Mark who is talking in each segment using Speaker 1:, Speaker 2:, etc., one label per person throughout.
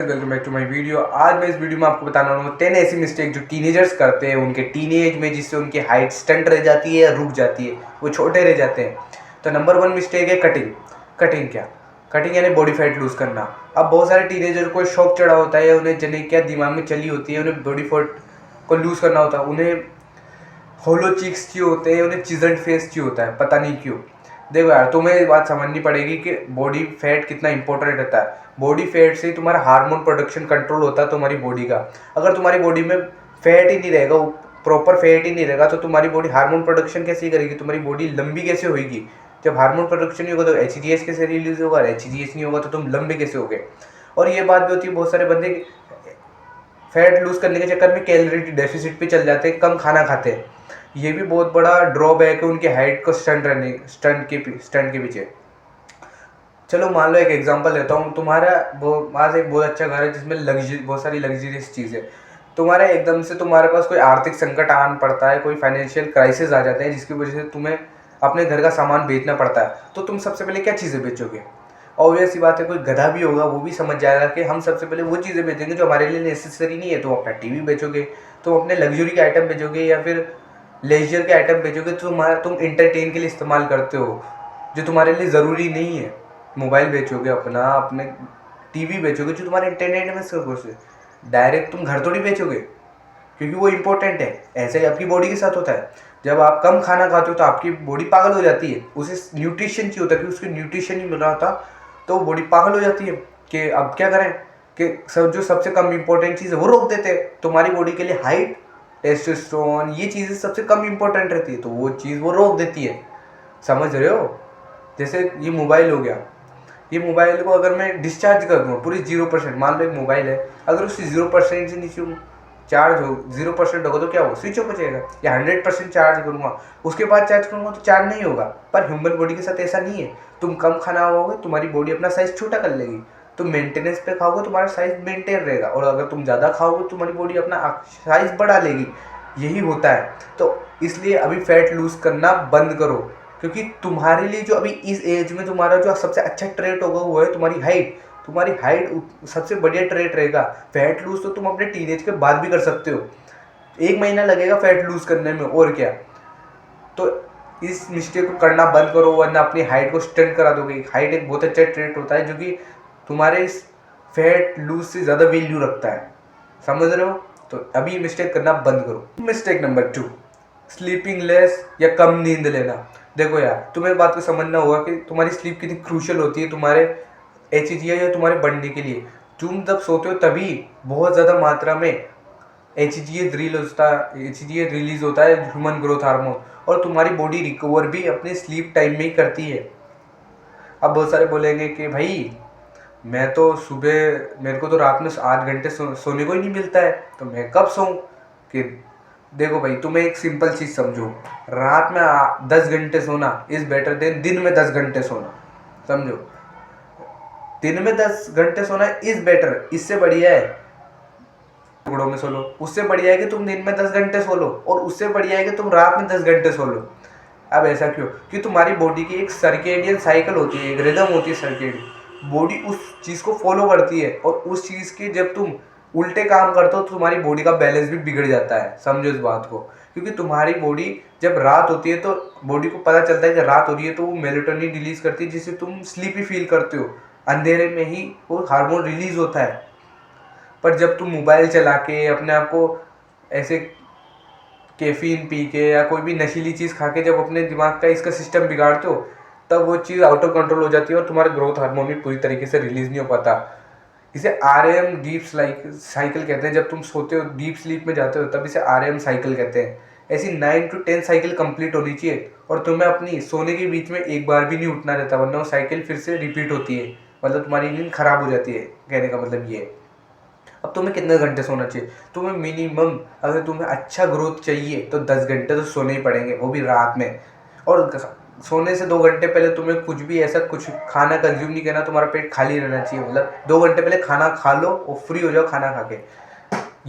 Speaker 1: Welcome back to my video. आज मैं इस वीडियो में आपको बताने वाला हूँ 10 ऐसी मिस्टेक जो टीनेजर्स करते हैं उनके टीनेज में, जिससे उनकी हाइट स्टंट रह जाती है या रुक जाती है, वो छोटे रह जाते हैं। तो नंबर 1 मिस्टेक है कटिंग। कटिंग यानी बॉडी फैट लूज करना। अब बहुत सारे टीनेजर को शौक चढ़ा होता है, उन्हें जने क्या दिमाग में चली होती है, उन्हें बॉडी फैट को लूज करना होता है, उन्हें होलो चीक्स चाहिए होते हैं, उन्हें चिजल्ड फेस चाहिए होता है, पता नहीं क्यों। देखो यार, तुम्हें ये बात समझनी पड़ेगी कि बॉडी फैट कितना इंपॉर्टेंट रहता है। बॉडी फैट से ही तुम्हारा हार्मोन प्रोडक्शन कंट्रोल होता है तुम्हारी बॉडी का। अगर तुम्हारी बॉडी में फैट ही नहीं रहेगा, प्रॉपर फैट ही नहीं रहेगा, तो तुम्हारी बॉडी हार्मोन प्रोडक्शन कैसे करेगी, तुम्हारी बॉडी लंबी कैसे होगी। जब हार्मोन प्रोडक्शन नहीं होगा तो एच कैसे रिलीज होगा, एच नहीं होगा तो तुम लंबे कैसे होगे। और ये बात भी होती है, बहुत सारे बंदे फैट लूज करने के चक्कर में कैलोरी डेफिसिट पे चल जाते हैं, कम खाना खाते हैं। ये भी बहुत बड़ा ड्रॉबैक है उनके हाइट को स्टंट के पीछे। चलो मान लो एक एग्जांपल लेता हूँ, तुम्हारा पास एक बहुत अच्छा घर है जिसमें बहुत सारी लग्जरियस चीज़ें। तुम्हारा एकदम से तुम्हारे पास कोई आर्थिक संकट आन पड़ता है, कोई फाइनेंशियल क्राइसिस आ जाते हैं जिसकी वजह से तुम्हें अपने घर का सामान बेचना पड़ता है। तो तुम सबसे पहले क्या चीज़ें बेचोगे? ऑब्वियस सी बात है, कोई गधा भी होगा वो भी समझ जाएगा कि हम सबसे पहले वो चीज़ें बेचेंगे जो हमारे लिए नेसेसरी नहीं है। तुम अपना टीवी बेचोगे, तुम अपने लग्जरी के आइटम बेचोगे, या फिर लेजर के आइटम बेचोगे। तुम इंटरटेन के लिए इस्तेमाल करते हो जो तुम्हारे लिए ज़रूरी नहीं है। मोबाइल बेचोगे, अपने टीवी बेचोगे जो तुम्हारे इंटरनेट में सर्विस है। डायरेक्ट तुम घर थोड़ी बेचोगे, क्योंकि वो इंपॉर्टेंट है। ऐसे ही आपकी बॉडी के साथ होता है। जब आप कम खाना खाते हो तो आपकी बॉडी पागल हो जाती है, उसे न्यूट्रिशन चाहिए होता है, क्योंकि उसको न्यूट्रिशन नहीं मिल रहा होता तो बॉडी पागल हो जाती है कि अब क्या करें, कि जो सबसे कम इंपॉर्टेंट चीज़ है वो रोक देते हैं। तुम्हारी बॉडी के लिए हाइट, टेस्टोस्टेरोन, ये चीज़ें सबसे कम इंपॉर्टेंट रहती है, तो वो चीज़ वो रोक देती है। समझ रहे हो? जैसे ये मोबाइल हो गया, ये मोबाइल को अगर मैं डिस्चार्ज कर दूँ पूरी 0%, मान लो एक मोबाइल है, अगर उससे 0% से नीचे चार्ज हो, 0% होगा तो क्या होगा, स्विच ऑफ हो जाएगा। या 100% चार्ज करूँगा, उसके बाद चार्ज करूँगा तो चार्ज नहीं होगा। पर ह्यूमन बॉडी के साथ ऐसा नहीं है। तुम कम खाना खाओगे, तुम्हारी बॉडी अपना साइज छोटा कर लेगी। तुम मेंटेनेंस पे खाओगे, तुम्हारा साइज मेंटेन रहेगा, और अगर तुम ज़्यादा खाओगे तुम्हारी बॉडी अपना साइज बढ़ा लेगी। यही होता है। तो इसलिए अभी फैट लूज करना बंद करो, क्योंकि तुम्हारे लिए जो अभी इस एज में तुम्हारा जो सबसे अच्छा ट्रेट होगा वो है तुम्हारी हाइट। तुम्हारी हाइट सबसे बढ़िया ट्रेट रहेगा। फैट लूज तो तुम अपने टीनेज के बाद भी कर सकते हो, 1 महीना लगेगा फैट लूज करने में, और क्या। तो इस मिस्टेक को करना बंद करो, वरना अपनी हाइट को स्टंट करा दोगे। हाइट एक बहुत अच्छा ट्रेट होता है जो कि तुम्हारे इस फैट लूज से ज़्यादा वैल्यू रखता है। समझ रहे हो? तो अभी मिस्टेक करना बंद करो। मिस्टेक नंबर 2, स्लीपिंग लेस या कम नींद लेना। देखो यार, तुम्हें बात को समझना होगा कि तुम्हारी स्लीप कितनी क्रूशियल होती है तुम्हारे एच या तुम्हारे बढ़ने के लिए। तुम जब सोते हो तभी बहुत ज़्यादा मात्रा में एच रिलीज होता है, ह्यूमन ग्रोथ हार्मोन, और तुम्हारी बॉडी रिकवर भी अपने स्लीप टाइम में ही करती है। अब बहुत सारे बोलेंगे कि भाई मैं तो सुबह, मेरे को तो रात में 8 घंटे सोने को ही नहीं मिलता है, तो मैं कब सोऊं? कि देखो भाई, तुम्हें एक सिंपल चीज़ समझो, रात में 10 घंटे सोना इज़ बेटर देन दिन में 10 घंटे सोना। समझो, दिन में 10 घंटे सोना इज़ बेटर, इससे बढ़िया है टुकड़ों में सो लो। उससे बढ़िया है कि तुम दिन में 10 घंटे सो लो, और उससे बढ़िया है कि तुम रात में 10 घंटे सो लो। अब ऐसा क्यों? कि तुम्हारी बॉडी की एक सर्केडियन साइकिल होती है, एक रिदम होती है सर्केडियन। बॉडी उस चीज़ को फॉलो करती है, और उस चीज़ के जब तुम उल्टे काम करते हो तो तुम्हारी बॉडी का बैलेंस भी बिगड़ जाता है। समझो इस बात को। क्योंकि तुम्हारी बॉडी जब रात होती है तो बॉडी को पता चलता है कि रात हो रही है, तो वो मेलेटोनिन रिलीज करती है, जिससे तुम स्लीपी फील करते हो। अंधेरे में ही वो हार्मोन रिलीज होता है। पर जब तुम मोबाइल चला के अपने आप को ऐसे कैफीन पी के या कोई भी नशीली चीज़ खा के जब अपने दिमाग का इसका सिस्टम बिगाड़ते हो, तब वो चीज़ आउट ऑफ कंट्रोल हो जाती है, और तुम्हारा ग्रोथ हार्मोन भी पूरी तरीके से रिलीज नहीं हो पाता। इसे REM डीप साइकिल कहते हैं। जब तुम सोते हो, डीप स्लीप में जाते हो, तब इसे REM साइकिल कहते हैं। ऐसी 9 to 10 साइकिल कंप्लीट होनी चाहिए, और तुम्हें अपनी सोने के बीच में एक बार भी नहीं उठना रहता, वरना वो साइकिल फिर से रिपीट होती है, मतलब तुम्हारी नींद खराब हो जाती है। कहने का मतलब ये है। अब तुम्हें कितने घंटे सोना चाहिए? तुम्हें मिनिमम, अगर तुम्हें अच्छा ग्रोथ चाहिए तो 10 घंटे तो सोने ही पड़ेंगे, वो भी रात में। और सोने से 2 घंटे पहले तुम्हें कुछ भी ऐसा कुछ खाना कंज्यूम नहीं करना, तुम्हारा पेट खाली रहना चाहिए। मतलब 2 घंटे पहले खाना खा लो और फ्री हो जाओ खाना खा के।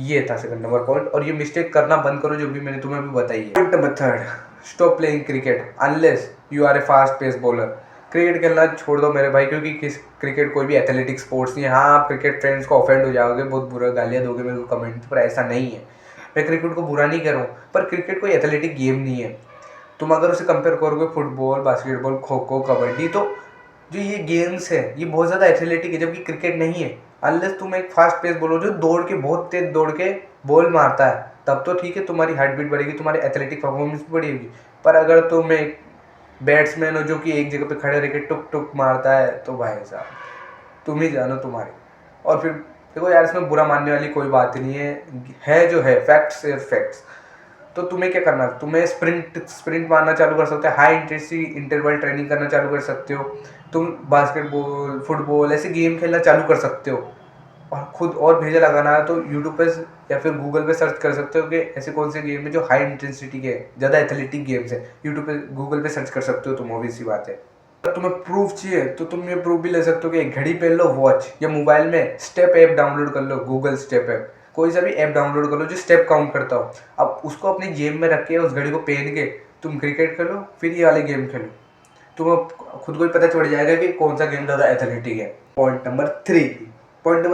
Speaker 1: ये था सेकंड नंबर पॉइंट, और ये मिस्टेक करना बंद करो जो भी मैंने तुम्हें भी बताई है। Point number 3, stop playing cricket unless you are a fast pace bowler. Cricket खेलना छोड़ दो मेरे भाई, क्योंकि क्रिकेट कोई भी एथलेटिक स्पोर्ट्स नहीं है। हाँ, आप क्रिकेट फ्रेंड्स को ऑफेंड हो जाओगे, बहुत बुरा गालियाँ दोगे मेरे को कमेंट पर, ऐसा नहीं है। मैं क्रिकेट को बुरा नहीं कर रहा हूँ, पर क्रिकेट कोई एथलेटिक गेम नहीं है। तुम अगर उसे कंपेयर करोगे फुटबॉल, बास्केटबॉल, खो खो, कबड्डी, तो जो ये गेम्स है ये बहुत ज़्यादा एथलेटिक है, जबकि क्रिकेट नहीं है। अनलेस तुम एक फास्ट पेस बोलो जो दौड़ के बहुत तेज दौड़ के बॉल मारता है, तब तो ठीक है, तुम्हारी हार्ट बीट बढ़ेगी, तुम्हारी एथलेटिक परफॉर्मेंस भी बढ़ेगी। पर अगर तुम एक बैट्समैन हो जो कि एक जगह पे खड़े रह के टुक टुक मारता है, तो भाई साहब तुम ही जानो तुम्हारी। और फिर देखो यार, इसमें बुरा मानने वाली कोई बात नहीं है जो है फैक्ट्स है फैक्ट्स। तो तुम्हें क्या करना है, तुम्हें स्प्रिंट मारना चालू कर सकते हो, हाई इंटेंसिटी इंटरवल ट्रेनिंग करना चालू कर सकते हो, तुम बास्केटबॉल, फुटबॉल ऐसे गेम खेलना चालू कर सकते हो। और खुद और भेजा लगाना है तो यूट्यूब पे या फिर गूगल पे सर्च कर सकते हो कि ऐसे कौन से गेम है जो हाई इंटेंसिटी के ज़्यादा एथलेटिक गेम्स है। यूट्यूब पे, गूगल पे सर्च कर सकते हो तुम, ऑब्वियस सी बात है। अगर तुम्हें प्रूफ चाहिए तो तुम ये प्रूफ भी ले सकते हो कि एक घड़ी पहन लो, वॉच, या मोबाइल में स्टेप ऐप डाउनलोड कर लो, गूगल स्टेप ऐप, कोई सा भी ऐप डाउनलोड कर लो जो स्टेप काउंट करता हो। अब उसको अपनी जेब में रख के उस घड़ी को पहन के तुम क्रिकेट खेलो, फिर ये वाले गेम खेलो, तुम्हें खुद को ही पता चल जाएगा कि कौन सा गेम ज़्यादा एथलेटिक है। पॉइंट नंबर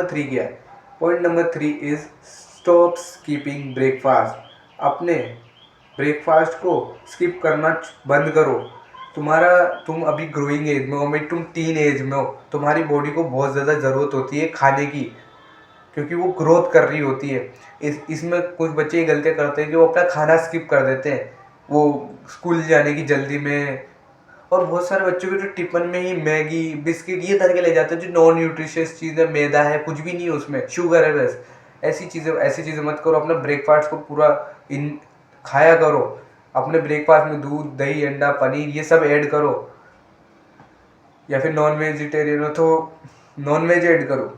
Speaker 1: 3 क्या है? Point number 3 is stop skipping breakfast. अपने ब्रेकफास्ट को स्किप करना बंद करो। तुम अभी ग्रोइंग एज में हो, मैं तुम टीन एज में हो, तुम्हारी बॉडी को बहुत ज़्यादा ज़रूरत होती है खाने की, क्योंकि वो ग्रोथ कर रही होती है। इसमें कुछ बच्चे ये गलतियाँ करते हैं कि वो अपना खाना स्किप कर देते हैं, वो स्कूल जाने की जल्दी में। और बहुत सारे बच्चों के जो टिफिन में ही मैगी, बिस्किट ये धर के ले जाते हैं जो नॉन न्यूट्रिशियस चीज़ है, मैदा है, कुछ भी नहीं है उसमें, शुगर है बस। ऐसी चीज़ें मत करो। अपना ब्रेकफास्ट को पूरा खाया करो। अपने ब्रेकफास्ट में दूध, दही, अंडा, पनीर ये सब ऐड करो, या फिर नॉन वेजिटेरियन हो तो नॉन वेज ऐड करो।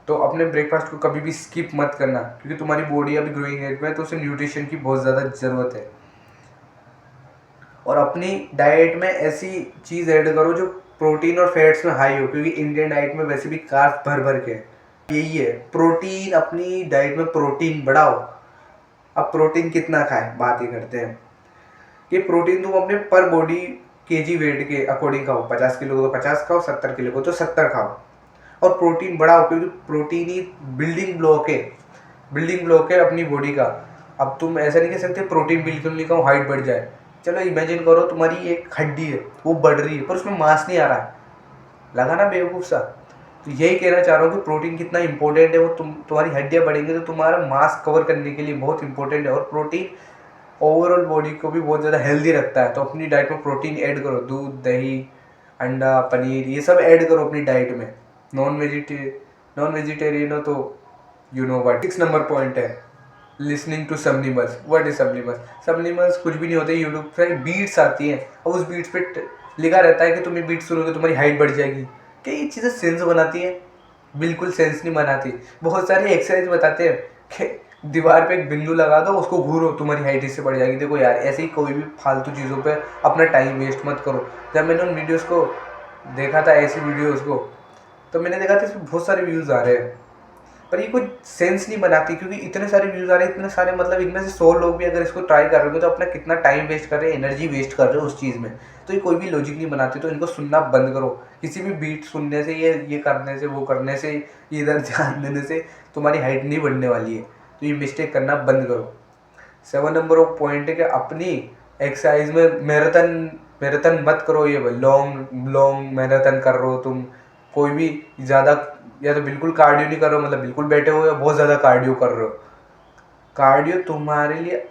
Speaker 1: तो अपने ब्रेकफास्ट को कभी भी स्किप मत करना, क्योंकि तुम्हारी बॉडी अभी ग्रोइंग एज में है, तो उसे न्यूट्रिशन की बहुत ज़्यादा ज़रूरत है। और अपनी डाइट में ऐसी चीज़ ऐड करो जो प्रोटीन और फैट्स में हाई हो, क्योंकि इंडियन डाइट में वैसे भी कार्ब्स भर भर के यही है। प्रोटीन, अपनी डाइट में प्रोटीन बढ़ाओ। अब प्रोटीन कितना खाएं, बात ही करते हैं कि प्रोटीन तुम अपने पर बॉडी केजी वेट के अकॉर्डिंग खाओ। 50 किलो को तो 50 खाओ, 70 किलो को तो 70 खाओ। और प्रोटीन बढ़ाओ, क्योंकि प्रोटीन ही बिल्डिंग ब्लॉक है अपनी बॉडी का। अब तुम ऐसा नहीं कह सकते प्रोटीन बिल्कुल नहीं खाओ हाइट बढ़ जाए। चलो इमेजिन करो तुम्हारी एक हड्डी है, वो बढ़ रही है, पर उसमें मांस नहीं आ रहा है, लगा ना बेवकूफ़ सा। तो यही कहना चाह रहा हूँ कि प्रोटीन कितना इंपॉर्टेंट है। वो तुम्हारी हड्डियाँ बढ़ेंगी तो तुम्हारा मांस कवर करने के लिए बहुत इंपॉर्टेंट है। और प्रोटीन ओवरऑल बॉडी को भी बहुत ज़्यादा हेल्दी रखता है। तो अपनी डाइट में प्रोटीन ऐड करो, दूध, दही, अंडा, पनीर ये सब ऐड करो अपनी डाइट में। नॉन वेजिटेरियन हो तो you know what. 6 number point है listening to subliminals. What is subliminals? Subliminals कुछ भी नहीं होते, यूट्यूब पे बीट्स आती हैं और उस बीट्स पे लिखा रहता है कि तुम ये बीट्स सुनोगे तुम्हारी हाइट बढ़ जाएगी। क्या ये चीज़ें सेंस बनाती हैं? बिल्कुल सेंस नहीं बनाती। बहुत सारी एक्सरसाइज बताते हैं कि दीवार पे एक बिंदु लगा दो, उसको घूरो, तुम्हारी हाइट इससे बढ़ जाएगी। देखो यार, ऐसे ही कोई भी फालतू चीज़ों पे अपना टाइम वेस्ट मत करो। जब मैंने उन वीडियोज़ को देखा था, ऐसी वीडियोज़ को, तो मैंने देखा था इसमें बहुत सारे व्यूज़ आ रहे हैं, पर ये कोई सेंस नहीं बनाती, क्योंकि इतने सारे व्यूज़ आ रहे हैं, इतने सारे, मतलब इनमें से 100 लोग भी अगर इसको ट्राई कर रहे हो तो अपना कितना टाइम वेस्ट कर रहे हैं, एनर्जी वेस्ट कर रहे हो उस चीज़ में। तो ये कोई भी लॉजिक नहीं बनाती। तो इनको सुनना बंद करो। किसी भी बीट सुनने से, ये करने से, वो करने से, इधर ध्यान देने से तुम्हारी हाइट नहीं बढ़ने वाली है। तो ये मिस्टेक करना बंद करो। 7 नंबर ऑफ पॉइंट है कि अपनी एक्सरसाइज में मैराथन मत करो। ये लॉन्ग मैराथन कर रहे हो तुम, कोई भी ज़्यादा, या तो बिल्कुल कार्डियो नहीं कर रहे हो, मतलब बिल्कुल बैठे हो, या बहुत ज़्यादा कार्डियो कर रहे हो। कार्डियो तुम्हारे लिए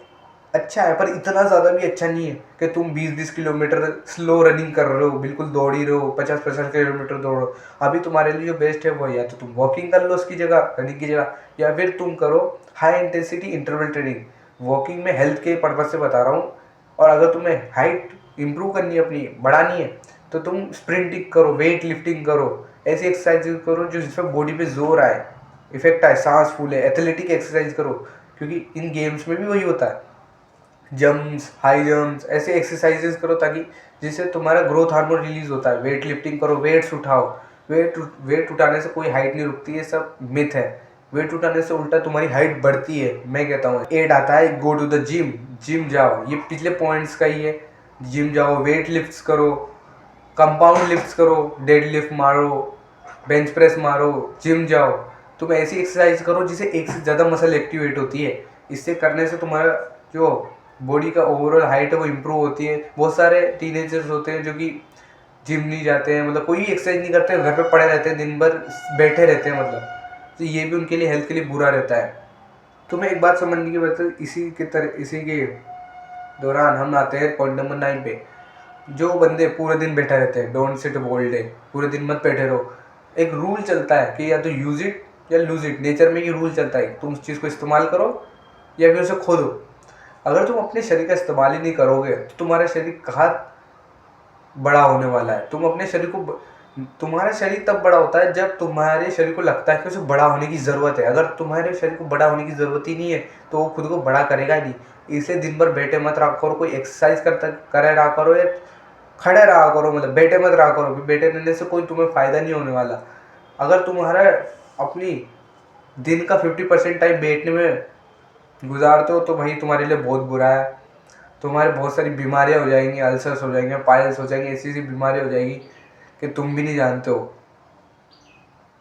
Speaker 1: अच्छा है, पर इतना ज़्यादा भी अच्छा नहीं है कि तुम 20-20 किलोमीटर स्लो रनिंग कर रहे हो, बिल्कुल दौड़ ही रहे हो, 50-50 किलोमीटर दौड़ो। अभी तुम्हारे लिए जो बेस्ट है वो, या तो तुम वॉकिंग कर लो उसकी जगह, रनिंग की जगह, या फिर तुम करो high intensity interval training. Walking में हेल्थ के पर्पज़ से बता रहा हूँ। और अगर तुम्हें हाइट इंप्रूव करनी है, अपनी बढ़ानी है, तो तुम स्प्रिंटिंग करो, वेट लिफ्टिंग करो, ऐसी एक्सरसाइज करो जो जिसमें बॉडी पे जोर आए, इफेक्ट आए, सांस फूले। एथलेटिक एक्सरसाइज करो, क्योंकि इन गेम्स में भी वही होता है, जंप्स, हाई जंप्स, ऐसे एक्सरसाइजेस करो ताकि जिससे तुम्हारा ग्रोथ हार्मोन रिलीज होता है। वेट लिफ्टिंग करो, वेट्स उठाओ। वेट उठाने से कोई हाइट नहीं रुकती है, सब मिथ है। वेट उठाने से उल्टा तुम्हारी हाइट बढ़ती है। मैं कहता हूँ, एड आता है गो टू द जिम जाओ, ये पिछले पॉइंट्स का ही है। जिम जाओ, वेट लिफ्ट्स करो, कंपाउंड लिफ्ट्स करो, डेड लिफ्ट मारो, बेंच प्रेस मारो, जिम जाओ। तुम ऐसी एक्सरसाइज करो जिससे एक से ज़्यादा मसल एक्टिवेट होती है। इससे करने से तुम्हारा जो बॉडी का ओवरऑल हाइट है वो इम्प्रूव होती है। बहुत सारे टीनेजर्स होते हैं जो कि जिम नहीं जाते हैं, मतलब कोई एक्सरसाइज नहीं करते, घर पे पड़े रहते हैं, दिन भर बैठे रहते हैं, मतलब तो ये भी उनके लिए हेल्थ के लिए बुरा रहता है। तुम्हें एक बात समझने की बात है, इसी के दौरान हम आते हैं पॉइंट नंबर 9 पे। जो बंदे पूरे दिन बैठे रहते हैं, डोंट सिट ऑल डे, पूरे दिन मत बैठे रहो। एक रूल चलता है कि या तो यूज इट या लूज इट। नेचर में ये रूल चलता है, तुम उस चीज़ को इस्तेमाल करो या फिर उसे खो दो। अगर तुम अपने शरीर का इस्तेमाल ही नहीं करोगे तो तुम्हारा शरीर कहाँ बड़ा होने वाला है। तुम्हारा शरीर तब बड़ा होता है जब तुम्हारे शरीर को लगता है कि उसे बड़ा होने की ज़रूरत है। अगर तुम्हारे शरीर को बड़ा होने की ज़रूरत ही नहीं है तो वो खुद को बड़ा करेगा ही नहीं। इसलिए दिन भर बैठे मत रहा करो, कोई एक्सरसाइज करे रहा करो या खड़े रहा करो, मतलब बैठे मत रहा करो। बैठे रहने से कोई तुम्हें फ़ायदा नहीं होने वाला। अगर तुम्हारा अपनी दिन का 50% टाइम बैठने में गुजारते हो तो भाई तुम्हारे लिए बहुत बुरा है। तुम्हारे बहुत सारी बीमारियां हो जाएंगी, अल्सर्स हो जाएंगे, पाइल्स हो जाएंगी, ऐसी ऐसी बीमारी हो जाएगी कि तुम भी नहीं जानते हो।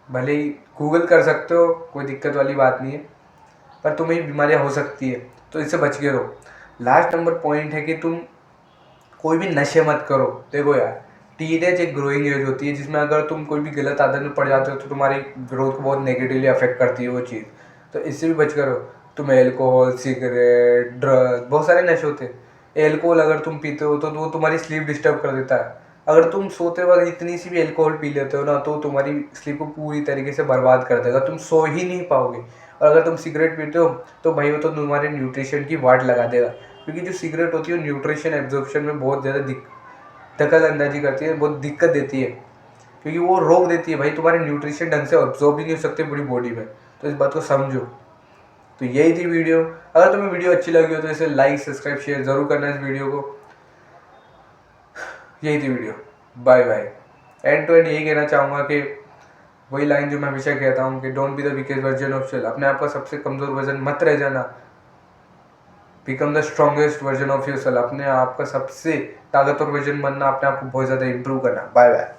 Speaker 1: भले ही गूगल कर सकते हो, कोई दिक्कत वाली बात नहीं है, पर तुम्हें ये बीमारियां हो सकती है, तो इससे बच के रहो। लास्ट नंबर पॉइंट है कि तुम कोई भी नशे मत करो। देखो यार, टीनेज एक ग्रोइंग एज होती है जिसमें अगर तुम कोई भी गलत आदत में पड़ जाते हो तो तुम्हारी ग्रोथ को बहुत नेगेटिवली अफेक्ट करती है वो चीज़। तो इससे भी बच करो। तुम एल्कोहल, सिगरेट, ड्रग, बहुत सारे नशे होते हैं। एल्कोहल अगर तुम पीते हो तो वो तुम्हारी स्लीप डिस्टर्ब कर देता है। अगर तुम सोते वक्त इतनी सी भी एल्कोहल पी लेते हो ना तो तुम्हारी स्लीप को पूरी तरीके से बर्बाद कर देगा, तुम सो ही नहीं पाओगे। और अगर तुम सिगरेट पीते हो तो भाई वो तो तुम्हारे न्यूट्रिशन की वाट लगा देगा, क्योंकि जो सिगरेट होती है वो न्यूट्रिशन एब्जॉर्प्शन में बहुत ज़्यादा दखल अंदाजी करती है, बहुत दिक्कत देती है, क्योंकि वो रोक देती है भाई, तुम्हारे न्यूट्रिशन ढंग से ऑब्जॉर्ब ही नहीं हो सकते पूरी बॉडी में। तो इस बात को समझो। तो यही थी वीडियो। अगर तुम्हें वीडियो अच्छी लगी हो तो इसे लाइक, सब्सक्राइब, शेयर ज़रूर करना इस वीडियो को। यही थी video. Bye bye. And to end यही कहना चाहूँगा कि वही लाइन जो मैं हमेशा कहता हूँ कि don't be the weakest version of self. अपने आप का सबसे कमज़ोर वर्जन मत रह जाना। Become the strongest version of your self. अपने आप का सबसे ताकतवर वर्जन बनना, अपने आप को बहुत ज़्यादा इंप्रूव करना। Bye bye.